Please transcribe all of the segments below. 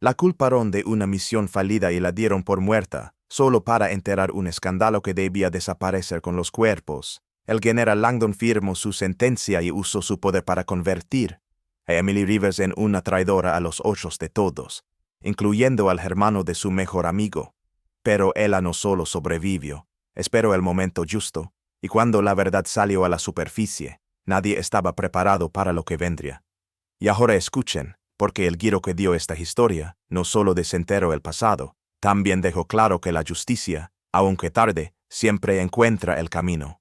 La culparon de una misión fallida y la dieron por muerta, solo para enterrar un escándalo que debía desaparecer con los cuerpos. El general Langdon firmó su sentencia y usó su poder para convertir a Emily Rivers en una traidora a los ojos de todos, incluyendo al hermano de su mejor amigo. Pero ella no solo sobrevivió, esperó el momento justo, y cuando la verdad salió a la superficie, nadie estaba preparado para lo que vendría. Y ahora escuchen, porque el giro que dio esta historia no solo desenterró el pasado, también dejó claro que la justicia, aunque tarde, siempre encuentra el camino.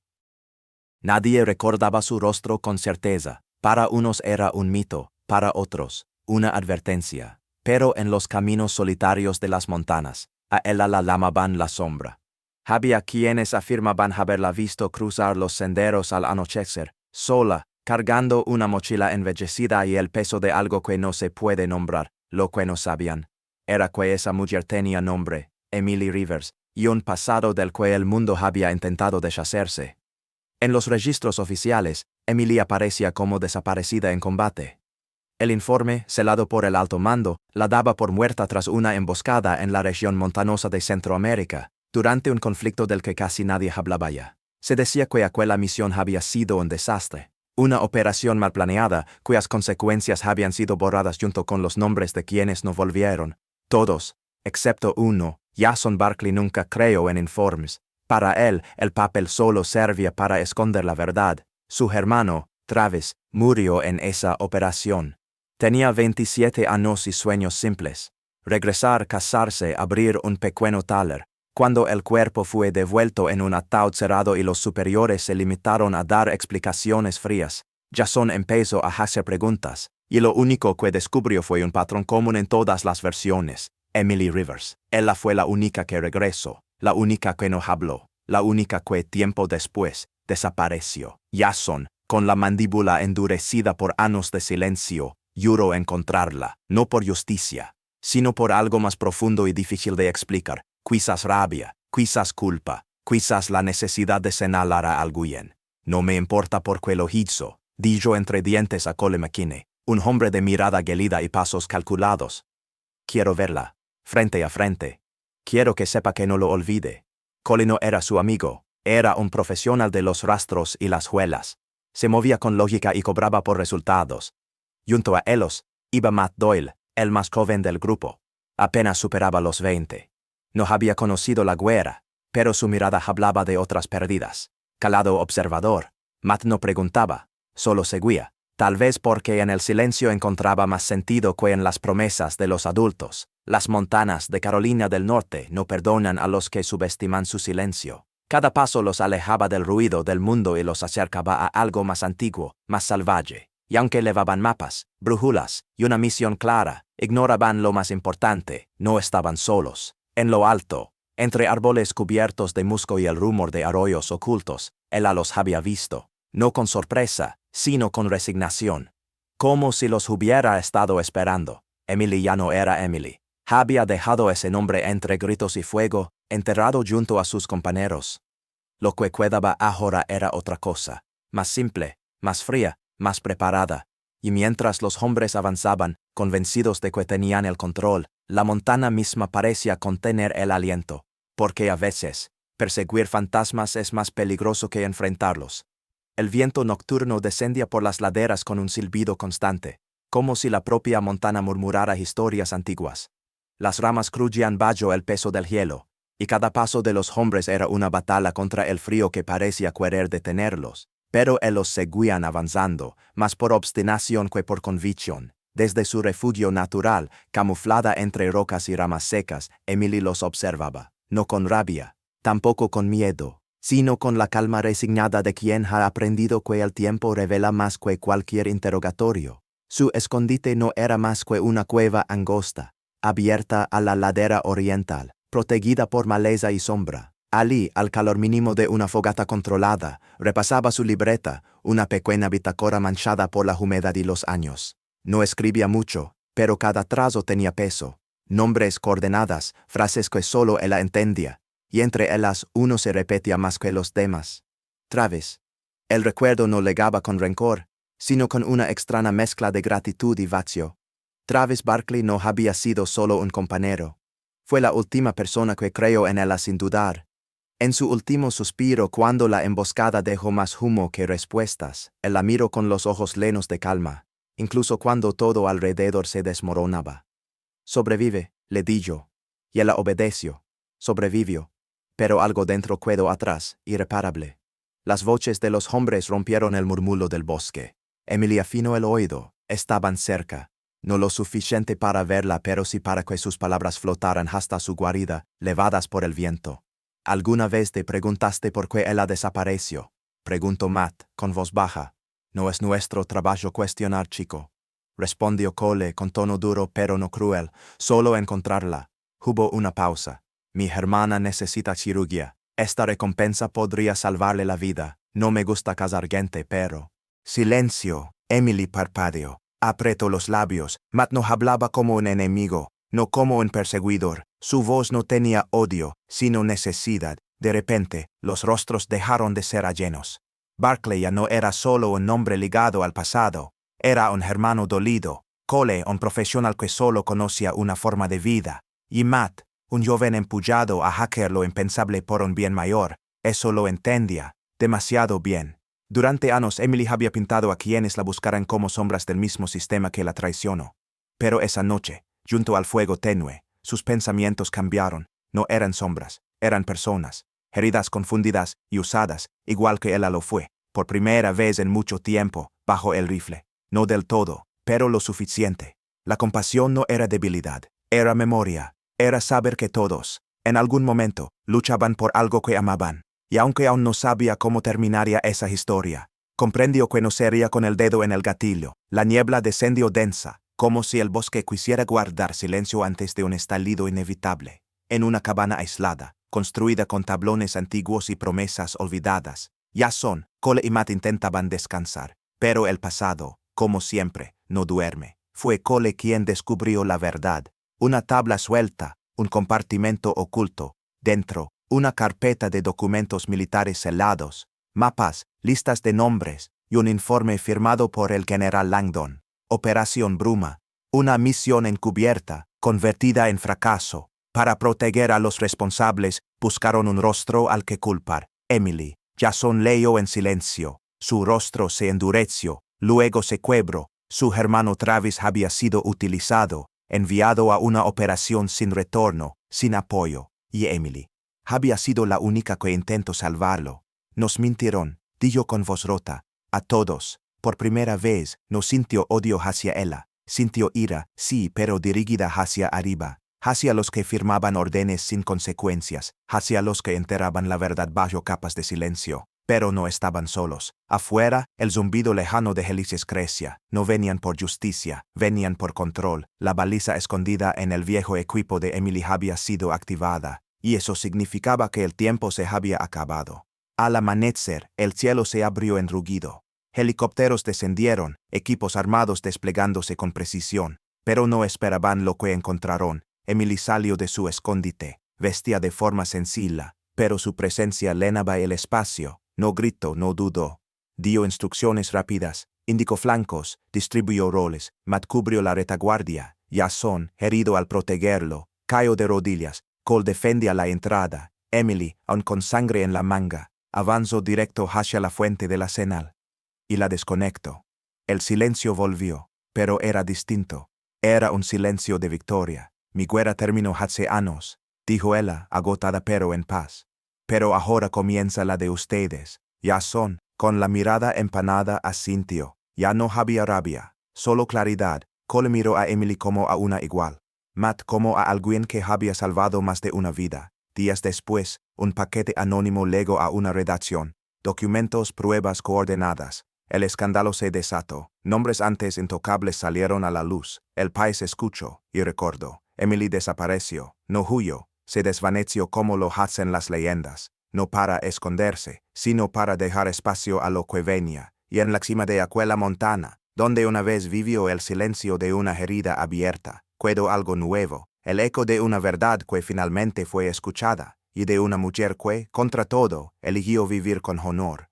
Nadie recordaba su rostro con certeza. Para unos era un mito, para otros, una advertencia. Pero en los caminos solitarios de las montañas, a ella la llamaban la sombra. Había quienes afirmaban haberla visto cruzar los senderos al anochecer, sola, cargando una mochila envejecida y el peso de algo que no se puede nombrar. Lo que no sabían era que esa mujer tenía nombre, Emily Rivers, y un pasado del que el mundo había intentado deshacerse. En los registros oficiales, Emily aparecía como desaparecida en combate. El informe, celado por el alto mando, la daba por muerta tras una emboscada en la región montañosa de Centroamérica, durante un conflicto del que casi nadie hablaba ya. Se decía que aquella misión había sido un desastre, una operación mal planeada, cuyas consecuencias habían sido borradas junto con los nombres de quienes no volvieron. Todos, excepto uno, Jason Barkley, nunca creyó en informes. Para él, el papel solo servía para esconder la verdad. Su hermano, Travis, murió en esa operación. Tenía 27 años y sueños simples. Regresar, casarse, abrir un pequeño taller. Cuando el cuerpo fue devuelto en un ataúd cerrado y los superiores se limitaron a dar explicaciones frías, Jason empezó a hacer preguntas, y lo único que descubrió fue un patrón común en todas las versiones. Emily Rivers. Ella fue la única que regresó, la única que no habló, la única que tiempo después desapareció. Jason, con la mandíbula endurecida por años de silencio, juró encontrarla, no por justicia, sino por algo más profundo y difícil de explicar, quizás rabia, quizás culpa, quizás la necesidad de señalar a alguien. No me importa por qué lo hizo, dijo entre dientes a Cole McKinney, un hombre de mirada gelida y pasos calculados. Quiero verla, frente a frente. Quiero que sepa que no lo olvide. Cole no era su amigo, era un profesional de los rastros y las huellas. Se movía con lógica y cobraba por resultados. Junto a ellos, iba Matt Doyle, el más joven del grupo. Apenas superaba los 20. No había conocido la guerra, pero su mirada hablaba de otras pérdidas. Calado observador, Matt no preguntaba, solo seguía, tal vez porque en el silencio encontraba más sentido que en las promesas de los adultos. Las montañas de Carolina del Norte no perdonan a los que subestiman su silencio. Cada paso los alejaba del ruido del mundo y los acercaba a algo más antiguo, más salvaje. Y aunque llevaban mapas, brújulas y una misión clara, ignoraban lo más importante, no estaban solos. En lo alto, entre árboles cubiertos de musgo y el rumor de arroyos ocultos, ella los había visto, no con sorpresa, sino con resignación. Como si los hubiera estado esperando. Emily ya no era Emily. Había dejado ese nombre entre gritos y fuego, enterrado junto a sus compañeros. Lo que quedaba ahora era otra cosa, más simple, más fría, más preparada, y mientras los hombres avanzaban, convencidos de que tenían el control, la montaña misma parecía contener el aliento, porque a veces, perseguir fantasmas es más peligroso que enfrentarlos. El viento nocturno descendía por las laderas con un silbido constante, como si la propia montaña murmurara historias antiguas. Las ramas crujían bajo el peso del hielo, y cada paso de los hombres era una batalla contra el frío que parecía querer detenerlos. Pero ellos seguían avanzando, más por obstinación que por convicción. Desde su refugio natural, camuflada entre rocas y ramas secas, Emily los observaba, no con rabia, tampoco con miedo, sino con la calma resignada de quien ha aprendido que el tiempo revela más que cualquier interrogatorio. Su escondite no era más que una cueva angosta, abierta a la ladera oriental, protegida por maleza y sombra. Allí, al calor mínimo de una fogata controlada, repasaba su libreta, una pequeña bitácora manchada por la humedad y los años. No escribía mucho, pero cada trazo tenía peso. Nombres, coordenadas, frases que solo ella entendía, y entre ellas uno se repetía más que los demás. Travis. El recuerdo no legaba con rencor, sino con una extraña mezcla de gratitud y vacío. Travis Barkley no había sido solo un compañero. Fue la última persona que creyó en ella sin dudar. En su último suspiro, cuando la emboscada dejó más humo que respuestas, él la miró con los ojos llenos de calma, incluso cuando todo alrededor se desmoronaba. «Sobrevive», le dijo. Y ella obedeció. Sobrevivió. Pero algo dentro quedó atrás, irreparable. Las voces de los hombres rompieron el murmullo del bosque. Emily afinó el oído. Estaban cerca. No lo suficiente para verla, pero sí para que sus palabras flotaran hasta su guarida, levadas por el viento. «¿Alguna vez te preguntaste por qué ella desapareció?», preguntó Matt, con voz baja. «No es nuestro trabajo cuestionar, chico», respondió Cole con tono duro pero no cruel. «Solo encontrarla». Hubo una pausa. «Mi hermana necesita cirugía. Esta recompensa podría salvarle la vida. No me gusta cazar gente, pero...» Silencio. Emily parpadeó. Apretó los labios. Matt no hablaba como un enemigo, no como un perseguidor. Su voz no tenía odio, sino necesidad. De repente, los rostros dejaron de ser ajenos. Barkley ya no era solo un hombre ligado al pasado. Era un hermano dolido. Cole, un profesional que solo conocía una forma de vida. Y Matt, un joven empullado a hacer lo impensable por un bien mayor. Eso lo entendía. Demasiado bien. Durante años Emily había pintado a quienes la buscaran como sombras del mismo sistema que la traicionó. Pero esa noche, junto al fuego tenue, sus pensamientos cambiaron. No eran sombras, eran personas, heridas confundidas y usadas, igual que ella lo fue, por primera vez en mucho tiempo, bajo el rifle. No del todo, pero lo suficiente. La compasión no era debilidad, era memoria, era saber que todos, en algún momento, luchaban por algo que amaban. Y aunque aún no sabía cómo terminaría esa historia, comprendió que no sería con el dedo en el gatillo. La niebla descendió densa, como si el bosque quisiera guardar silencio antes de un estallido inevitable. En una cabana aislada, construida con tablones antiguos y promesas olvidadas, Jason, Cole y Matt intentaban descansar. Pero el pasado, como siempre, no duerme. Fue Cole quien descubrió la verdad. Una tabla suelta, un compartimento oculto. Dentro, una carpeta de documentos militares selados, mapas, listas de nombres y un informe firmado por el general Langdon. Operación Bruma, una misión encubierta, convertida en fracaso. Para proteger a los responsables, buscaron un rostro al que culpar. Emily. Jason leyó en silencio. Su rostro se endureció, luego se quebró. Su hermano Travis había sido utilizado, enviado a una operación sin retorno, sin apoyo. Y Emily había sido la única que intentó salvarlo. Nos mintieron, dijo con voz rota. A todos. Por primera vez, no sintió odio hacia ella. Sintió ira, sí, pero dirigida hacia arriba. Hacia los que firmaban órdenes sin consecuencias. Hacia los que enterraban la verdad bajo capas de silencio. Pero no estaban solos. Afuera, el zumbido lejano de hélices crecía. No venían por justicia, venían por control. La baliza escondida en el viejo equipo de Emily había sido activada. Y eso significaba que el tiempo se había acabado. Al amanecer, el cielo se abrió en rugido. Helicópteros descendieron, equipos armados desplegándose con precisión, pero no esperaban lo que encontraron. Emily salió de su escondite, vestía de forma sencilla, pero su presencia llenaba el espacio. No gritó, no dudó. Dio instrucciones rápidas, indicó flancos, distribuyó roles. Matt cubrió la retaguardia. Jason, herido al protegerlo, cayó de rodillas. Cole defendía la entrada. Emily, aun con sangre en la manga, avanzó directo hacia la fuente de la señal. Y la desconectó. El silencio volvió, pero era distinto. Era un silencio de victoria. Mi guerra terminó hace años, dijo ella, agotada pero en paz. Pero ahora comienza la de ustedes. Jason, con la mirada empanada, asintió. Ya no había rabia, solo claridad. Cole miró a Emily como a una igual. Matt como a alguien que había salvado más de una vida. Días después, un paquete anónimo llegó a una redacción. Documentos, pruebas coordenadas. El escándalo se desató. Nombres antes intocables salieron a la luz. El país escuchó y recordó. Emily desapareció. No huyó. Se desvaneció como lo hacen las leyendas. No para esconderse, sino para dejar espacio a lo que venía. Y en la cima de aquella montaña, donde una vez vivió el silencio de una herida abierta, quedó algo nuevo, el eco de una verdad que finalmente fue escuchada, y de una mujer que, contra todo, eligió vivir con honor.